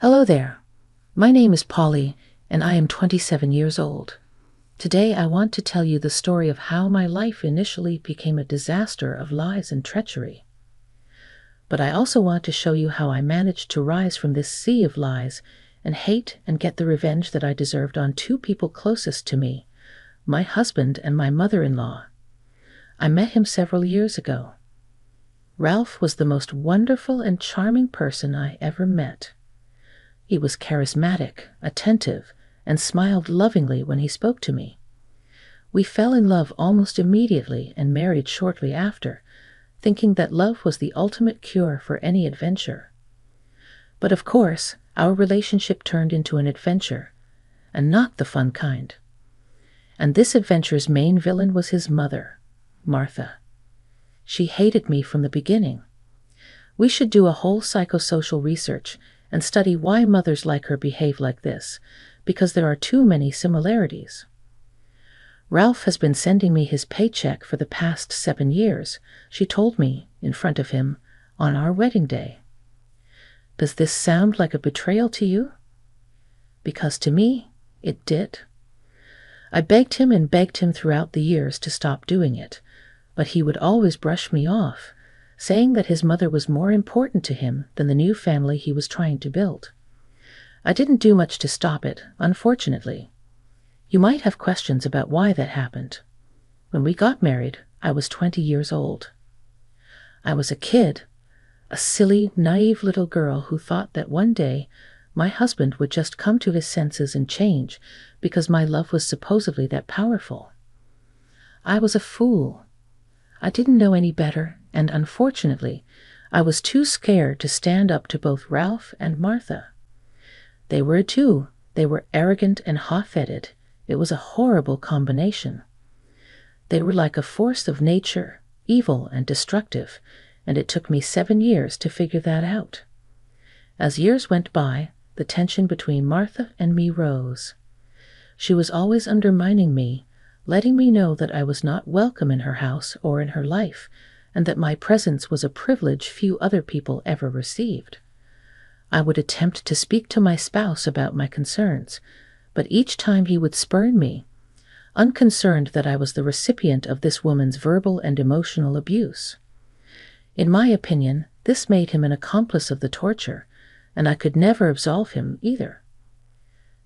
Hello there. My name is Polly, and I am 27 years old. Today I want to tell you the story of how my life initially became a disaster of lies and treachery. But I also want to show you how I managed to rise from this sea of lies and hate and get the revenge that I deserved on two people closest to me, my husband and my mother-in-law. I met him several years ago. Ralph was the most wonderful and charming person I ever met. He was charismatic, attentive, and smiled lovingly when he spoke to me. We fell in love almost immediately and married shortly after, thinking that love was the ultimate cure for any adventure. But of course, our relationship turned into an adventure, and not the fun kind. And this adventure's main villain was his mother, Martha. She hated me from the beginning. We should do a whole psychosocial research and study why mothers like her behave like this, because there are too many similarities. Ralph has been sending me his paycheck for the past 7 years, she told me, in front of him, on our wedding day. Does this sound like a betrayal to you? Because to me, it did. I begged him and begged him throughout the years to stop doing it, but he would always brush me off, saying that his mother was more important to him than the new family he was trying to build. I didn't do much to stop it, unfortunately. You might have questions about why that happened. When we got married, I was 20 years old. I was a kid, a silly, naive little girl who thought that one day my husband would just come to his senses and change because my love was supposedly that powerful. I was a fool. I didn't know any better, and unfortunately, I was too scared to stand up to both Ralph and Martha. They were a two. They were arrogant and hot-headed. It was a horrible combination. They were like a force of nature, evil and destructive, and it took me 7 years to figure that out. As years went by, the tension between Martha and me rose. She was always undermining me, letting me know that I was not welcome in her house or in her life, and that my presence was a privilege few other people ever received. I would attempt to speak to my spouse about my concerns, but each time he would spurn me, unconcerned that I was the recipient of this woman's verbal and emotional abuse. In my opinion, this made him an accomplice of the torture, and I could never absolve him either.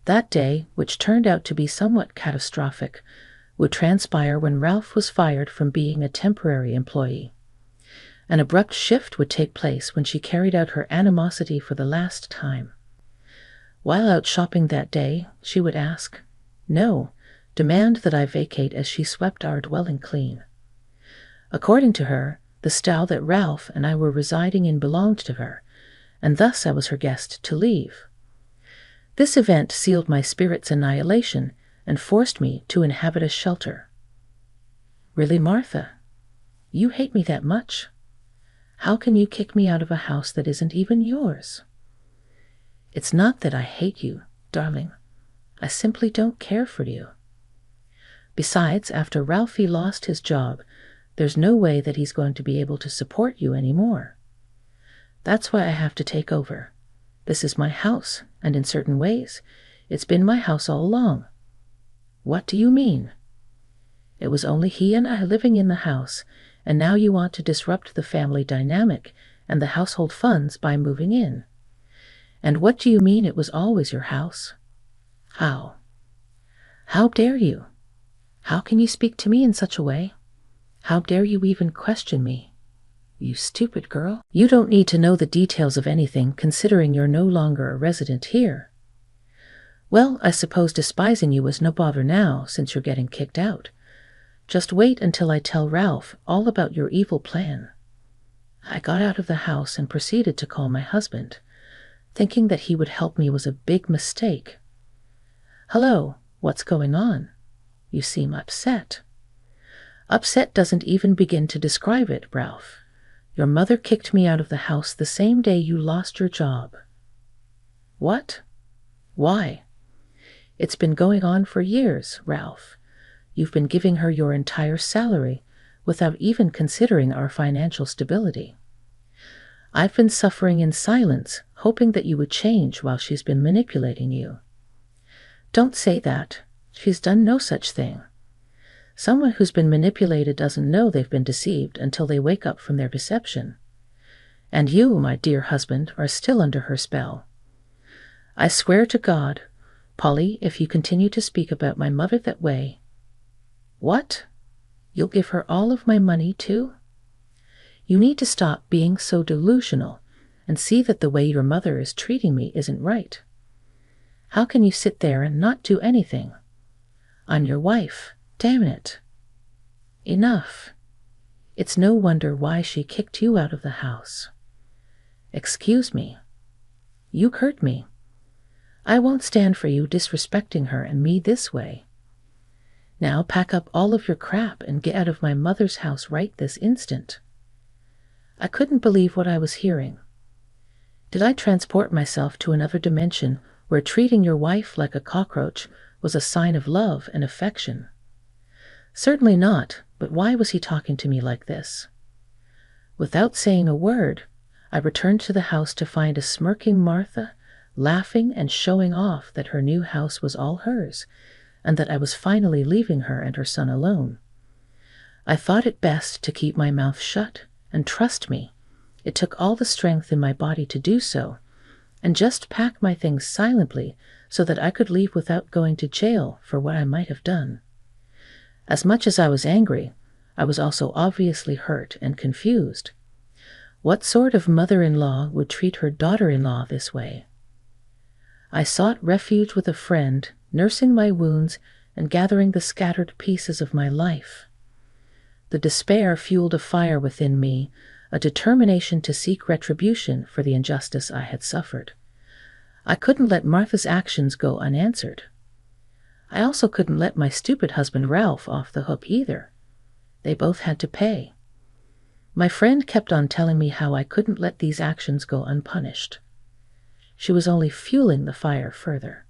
That day, which turned out to be somewhat catastrophic, would transpire when Ralph was fired from being a temporary employee. An abrupt shift would take place when she carried out her animosity for the last time. While out shopping that day, she would ask, no, demand that I vacate as she swept our dwelling clean. According to her, the style that Ralph and I were residing in belonged to her, and thus I was her guest to leave. This event sealed my spirit's annihilation and forced me to inhabit a shelter. Really, Martha? You hate me that much? How can you kick me out of a house that isn't even yours? It's not that I hate you, darling. I simply don't care for you. Besides, after Ralphie lost his job, there's no way that he's going to be able to support you anymore. That's why I have to take over. This is my house, and in certain ways, it's been my house all along. What do you mean? It was only he and I living in the house, and now you want to disrupt the family dynamic and the household funds by moving in. And what do you mean it was always your house? How? How dare you? How can you speak to me in such a way? How dare you even question me? You stupid girl. You don't need to know the details of anything, considering you're no longer a resident here. Well, I suppose despising you is no bother now, since you're getting kicked out. Just wait until I tell Ralph all about your evil plan. I got out of the house and proceeded to call my husband. Thinking that he would help me was a big mistake. Hello, what's going on? You seem upset. Upset doesn't even begin to describe it, Ralph. Your mother kicked me out of the house the same day you lost your job. What? Why? It's been going on for years, Ralph. You've been giving her your entire salary without even considering our financial stability. I've been suffering in silence, hoping that you would change while she's been manipulating you. Don't say that. She's done no such thing. Someone who's been manipulated doesn't know they've been deceived until they wake up from their deception. And you, my dear husband, are still under her spell. I swear to God, Polly, if you continue to speak about my mother that way— What? You'll give her all of my money, too? You need to stop being so delusional and see that the way your mother is treating me isn't right. How can you sit there and not do anything? I'm your wife, damn it. Enough. It's no wonder why she kicked you out of the house. Excuse me. You hurt me. I won't stand for you disrespecting her and me this way. Now pack up all of your crap and get out of my mother's house right this instant. I couldn't believe what I was hearing. Did I transport myself to another dimension where treating your wife like a cockroach was a sign of love and affection? Certainly not, but why was he talking to me like this? Without saying a word, I returned to the house to find a smirking Martha, laughing and showing off that her new house was all hers, and that I was finally leaving her and her son alone. I thought it best to keep my mouth shut, and trust me, it took all the strength in my body to do so, and just pack my things silently so that I could leave without going to jail for what I might have done. As much as I was angry, I was also obviously hurt and confused. What sort of mother-in-law would treat her daughter-in-law this way? I sought refuge with a friend, nursing my wounds and gathering the scattered pieces of my life. The despair fueled a fire within me, a determination to seek retribution for the injustice I had suffered. I couldn't let Martha's actions go unanswered. I also couldn't let my stupid husband Ralph off the hook either. They both had to pay. My friend kept on telling me how I couldn't let these actions go unpunished. She was only fueling the fire further.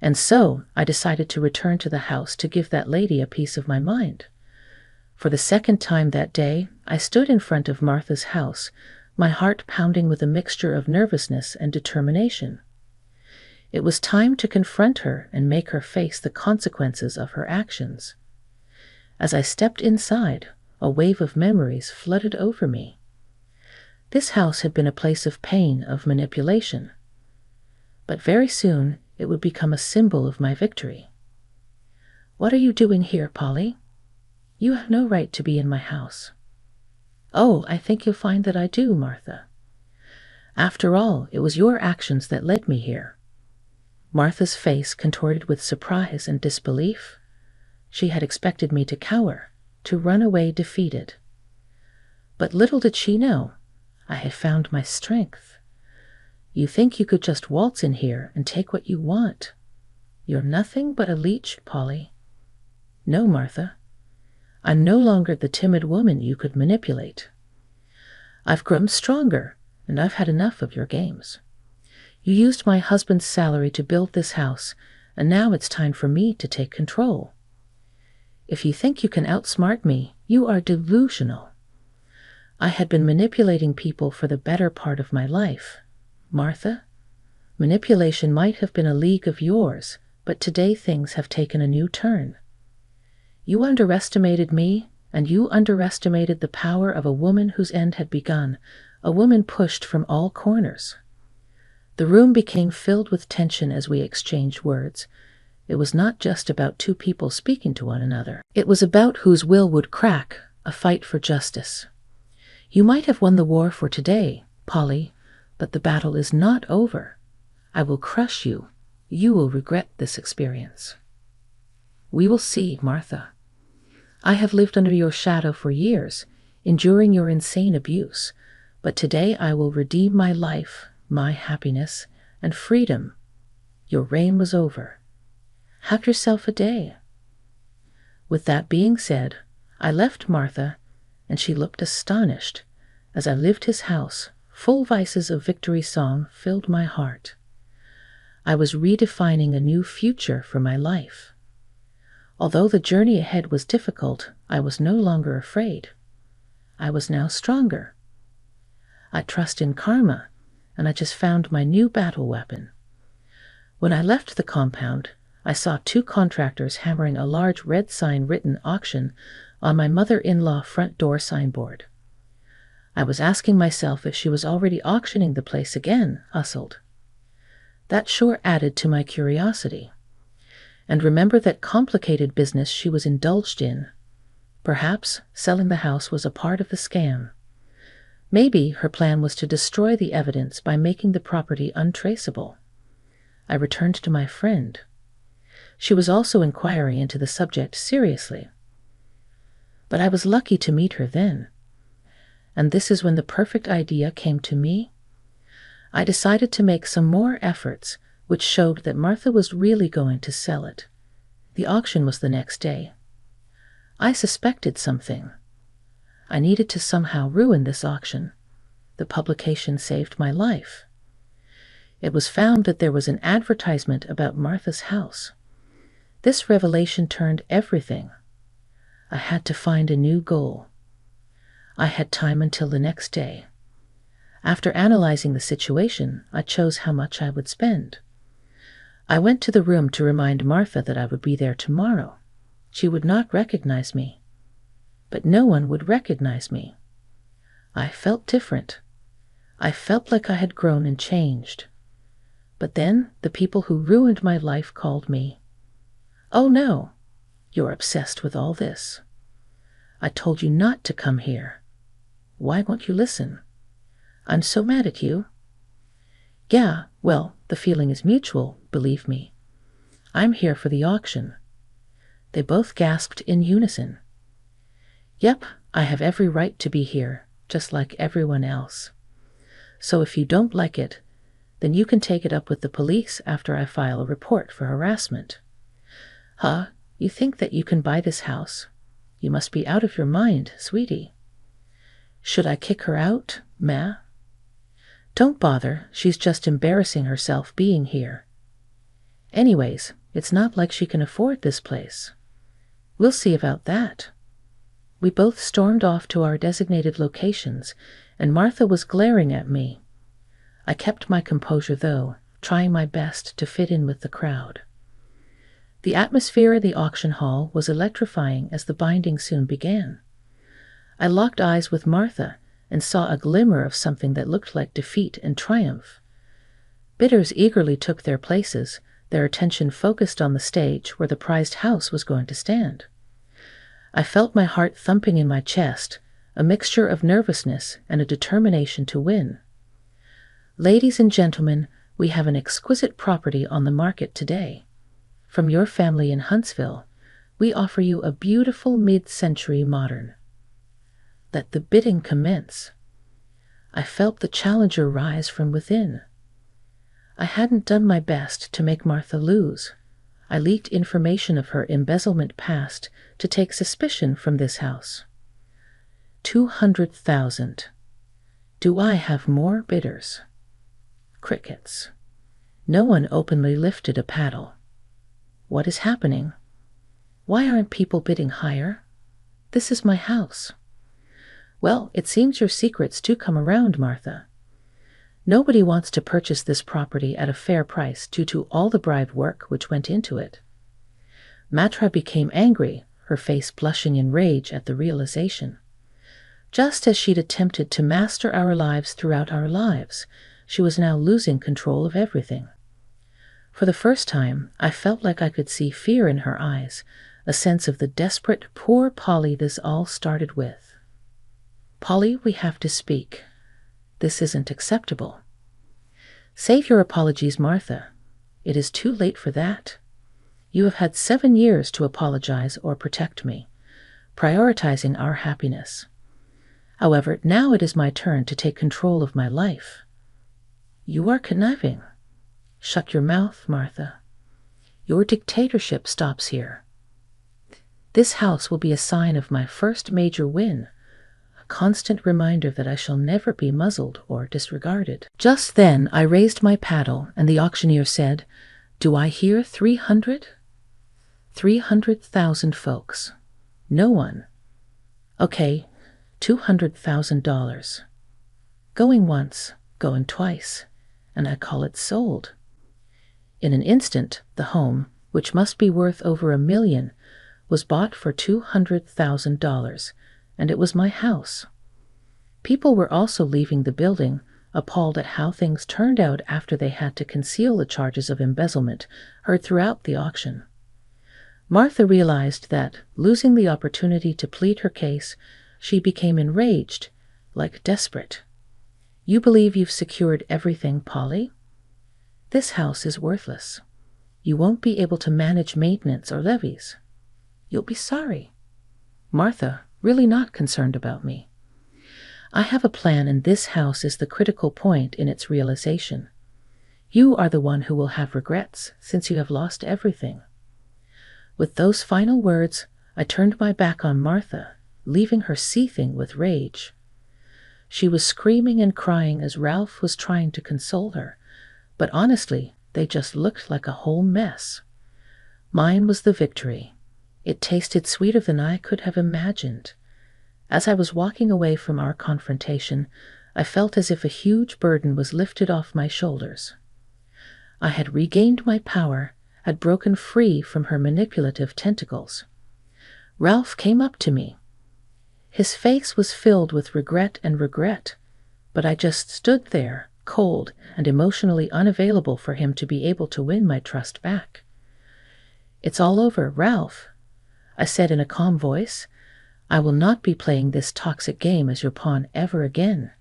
And so I decided to return to the house to give that lady a piece of my mind. For the second time that day, I stood in front of Martha's house, my heart pounding with a mixture of nervousness and determination. It was time to confront her and make her face the consequences of her actions. As I stepped inside, a wave of memories flooded over me. This house had been a place of pain, of manipulation. But very soon, it would become a symbol of my victory. What are you doing here, Polly? You have no right to be in my house. Oh, I think you'll find that I do, Martha. After all, it was your actions that led me here. Martha's face contorted with surprise and disbelief. She had expected me to cower, to run away defeated. But little did she know, I had found my strength. You think you could just waltz in here and take what you want. You're nothing but a leech, Polly. No, Martha. I'm no longer the timid woman you could manipulate. I've grown stronger, and I've had enough of your games. You used my husband's salary to build this house, and now it's time for me to take control. If you think you can outsmart me, you are delusional. I had been manipulating people for the better part of my life. Martha, manipulation might have been a league of yours, but today things have taken a new turn. You underestimated me, and you underestimated the power of a woman whose end had begun, a woman pushed from all corners. The room became filled with tension as we exchanged words. It was not just about two people speaking to one another. It was about whose will would crack, a fight for justice. You might have won the war for today, Polly, but the battle is not over. I will crush you. You will regret this experience. We will see, Martha. I have lived under your shadow for years, enduring your insane abuse, but today I will redeem my life, my happiness, and freedom. Your reign was over. Have yourself a day. With that being said, I left Martha, and she looked astonished. As I lived his house, full voices of victory song filled my heart. I was redefining a new future for my life. Although the journey ahead was difficult, I was no longer afraid. I was now stronger. I trust in karma, and I just found my new battle weapon. When I left the compound, I saw two contractors hammering a large red sign written auction on my mother-in-law front door signboard. I was asking myself if she was already auctioning the place again, hustled. That sure added to my curiosity. And remember that complicated business she was indulged in. Perhaps selling the house was a part of the scam. Maybe her plan was to destroy the evidence by making the property untraceable. I returned to my friend. She was also inquiring into the subject seriously. But I was lucky to meet her then. And this is when the perfect idea came to me. I decided to make some more efforts, which showed that Martha was really going to sell it. The auction was the next day. I suspected something. I needed to somehow ruin this auction. The publication saved my life. It was found that there was an advertisement about Martha's house. This revelation turned everything. I had to find a new goal. I had time until the next day. After analyzing the situation, I chose how much I would spend. I went to the room to remind Martha that I would be there tomorrow. She would not recognize me. But no one would recognize me. I felt different. I felt like I had grown and changed. But then the people who ruined my life called me. "Oh no, you're obsessed with all this. I told you not to come here. Why won't you listen? I'm so mad at you." "Yeah, well, the feeling is mutual, believe me. I'm here for the auction." They both gasped in unison. "Yep, I have every right to be here, just like everyone else. So if you don't like it, then you can take it up with the police after I file a report for harassment." "Huh? You think that you can buy this house? You must be out of your mind, sweetie." "Should I kick her out, ma?" "Don't bother, she's just embarrassing herself being here. Anyways, it's not like she can afford this place. We'll see about that." We both stormed off to our designated locations, and Martha was glaring at me. I kept my composure though, trying my best to fit in with the crowd. The atmosphere in the auction hall was electrifying as the binding soon began. I locked eyes with Martha and saw a glimmer of something that looked like defeat and triumph. Bidders eagerly took their places, their attention focused on the stage where the prized house was going to stand. I felt my heart thumping in my chest, a mixture of nervousness and a determination to win. "Ladies and gentlemen, we have an exquisite property on the market today. From your family in Huntsville, we offer you a beautiful mid-century modern." Let the bidding commence. I felt the challenger rise from within. I hadn't done my best to make Martha lose. I leaked information of her embezzlement past to take suspicion from this house. 200,000. Do I have more bidders? Crickets. No one openly lifted a paddle. What is happening? Why aren't people bidding higher? This is my house. Well, it seems your secrets do come around, Martha. Nobody wants to purchase this property at a fair price due to all the bribe work which went into it. Matra became angry, her face blushing in rage at the realization. Just as she'd attempted to master our lives throughout our lives, she was now losing control of everything. For the first time, I felt like I could see fear in her eyes, a sense of the desperate, poor Polly this all started with. "Polly, we have to speak. This isn't acceptable." "Save your apologies, Martha. It is too late for that. You have had 7 years to apologize or protect me, prioritizing our happiness. However, now it is my turn to take control of my life." "You are conniving." "Shut your mouth, Martha. Your dictatorship stops here. This house will be a sign of my first major win, a constant reminder that I shall never be muzzled or disregarded." Just then I raised my paddle and the auctioneer said, "Do I hear 300? 300,000 folks. No one. Okay, $200,000. Going once, going twice, and I call it sold. In an instant, the home, which must be worth over $1 million, was bought for $200,000, and it was my house. People were also leaving the building, appalled at how things turned out after they had to conceal the charges of embezzlement heard throughout the auction. Martha realized that, losing the opportunity to plead her case, she became enraged, like desperate. You believe you've secured everything, Polly? This house is worthless. You won't be able to manage maintenance or levies. You'll be sorry. Martha, really not concerned about me. I have a plan, and this house is the critical point in its realization. You are the one who will have regrets, since you have lost everything. With those final words, I turned my back on Martha, leaving her seething with rage. She was screaming and crying as Ralph was trying to console her, but honestly, they just looked like a whole mess. Mine was the victory. It tasted sweeter than I could have imagined. As I was walking away from our confrontation, I felt as if a huge burden was lifted off my shoulders. I had regained my power, had broken free from her manipulative tentacles. Ralph came up to me. His face was filled with regret, but I just stood there, cold and emotionally unavailable for him to be able to win my trust back. "It's all over, Ralph," I said in a calm voice. "I will not be playing this toxic game as your pawn ever again.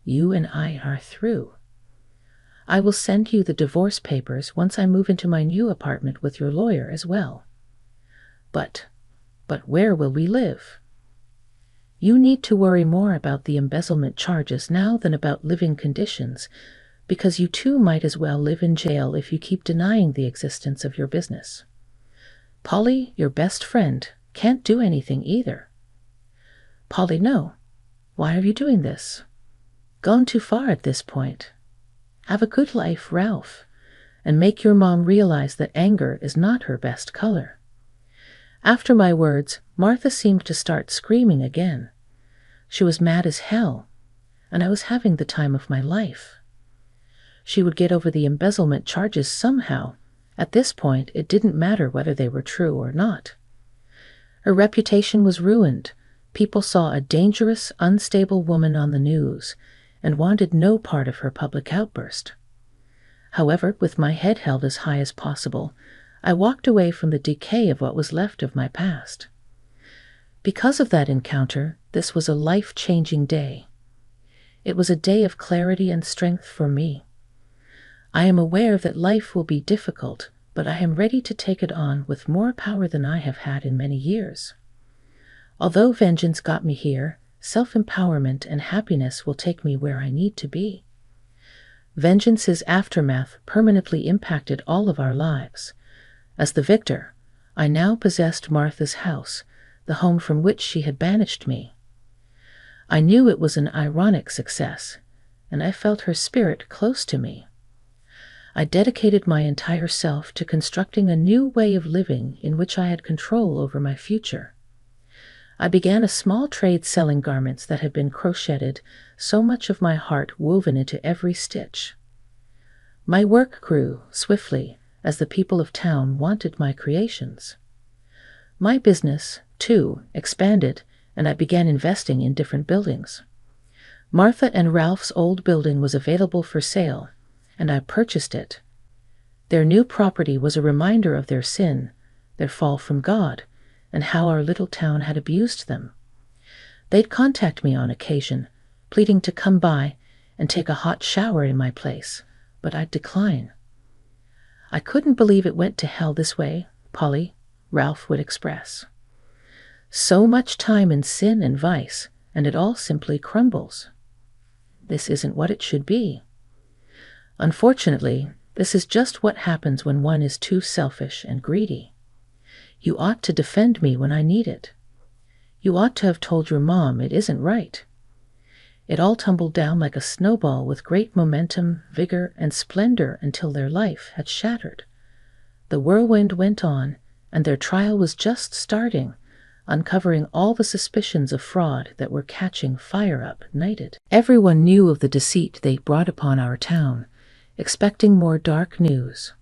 You and I are through. I will send you the divorce papers once I move into my new apartment with your lawyer as well. But where will we live? You need to worry more about the embezzlement charges now than about living conditions, because you too might as well live in jail if you keep denying the existence of your business. Polly, your best friend, can't do anything either." "Polly, no. Why are you doing this? Gone too far at this point. Have a good life, Ralph, and make your mom realize that anger is not her best color." After my words, Martha seemed to start screaming again. She was mad as hell, and I was having the time of my life. She would get over the embezzlement charges somehow. At this point, it didn't matter whether they were true or not. Her reputation was ruined. People saw a dangerous, unstable woman on the news and wanted no part of her public outburst. However, with my head held as high as possible, I walked away from the decay of what was left of my past. Because of that encounter, this was a life-changing day. It was a day of clarity and strength for me. I am aware that life will be difficult, but I am ready to take it on with more power than I have had in many years. Although vengeance got me here, self-empowerment and happiness will take me where I need to be. Vengeance's aftermath permanently impacted all of our lives. As the victor, I now possessed Martha's house, the home from which she had banished me. I knew it was an ironic success, and I felt her spirit close to me. I dedicated my entire self to constructing a new way of living in which I had control over my future. I began a small trade selling garments that had been crocheted, so much of my heart woven into every stitch. My work grew swiftly as the people of town wanted my creations. My business, too, expanded, and I began investing in different buildings. Martha and Ralph's old building was available for sale, and I purchased it. Their new property was a reminder of their sin, their fall from God, and how our little town had abused them. They'd contact me on occasion, pleading to come by and take a hot shower in my place, but I'd decline. "I couldn't believe it went to hell this way, Polly," Ralph would express. "So much time in sin and vice, and it all simply crumbles. This isn't what it should be. Unfortunately, this is just what happens when one is too selfish and greedy. You ought to defend me when I need it. You ought to have told your mom it isn't right." It all tumbled down like a snowball with great momentum, vigor, and splendor until their life had shattered. The whirlwind went on, and their trial was just starting, uncovering all the suspicions of fraud that were catching fire up nighted. Everyone knew of the deceit they brought upon our town, expecting more dark news.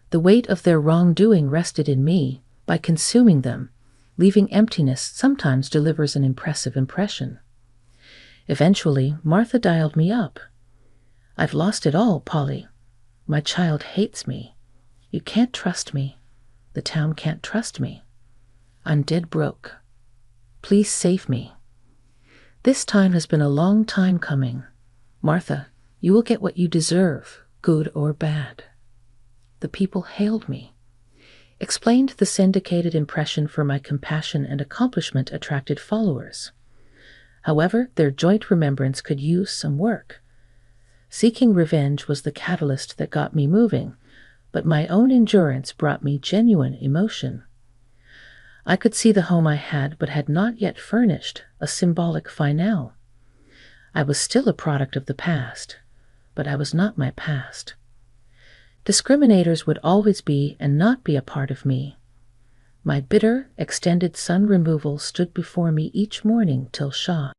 The weight of their wrongdoing rested in me. By consuming them, leaving emptiness sometimes delivers an impressive impression. Eventually, Martha dialed me up. "I've lost it all, Polly. My child hates me. You can't trust me. The town can't trust me. I'm dead broke. Please save me. This time has been a long time coming. Martha, you will get what you deserve, good or bad." The people hailed me, explained the syndicated impression for my compassion and accomplishment attracted followers. However, their joint remembrance could use some work. Seeking revenge was the catalyst that got me moving, but my own endurance brought me genuine emotion. I could see the home I had but had not yet furnished, a symbolic finale. I was still a product of the past, but I was not my past. Discriminators would always be and not be a part of me. My bitter, extended sun removal stood before me each morning till Shah.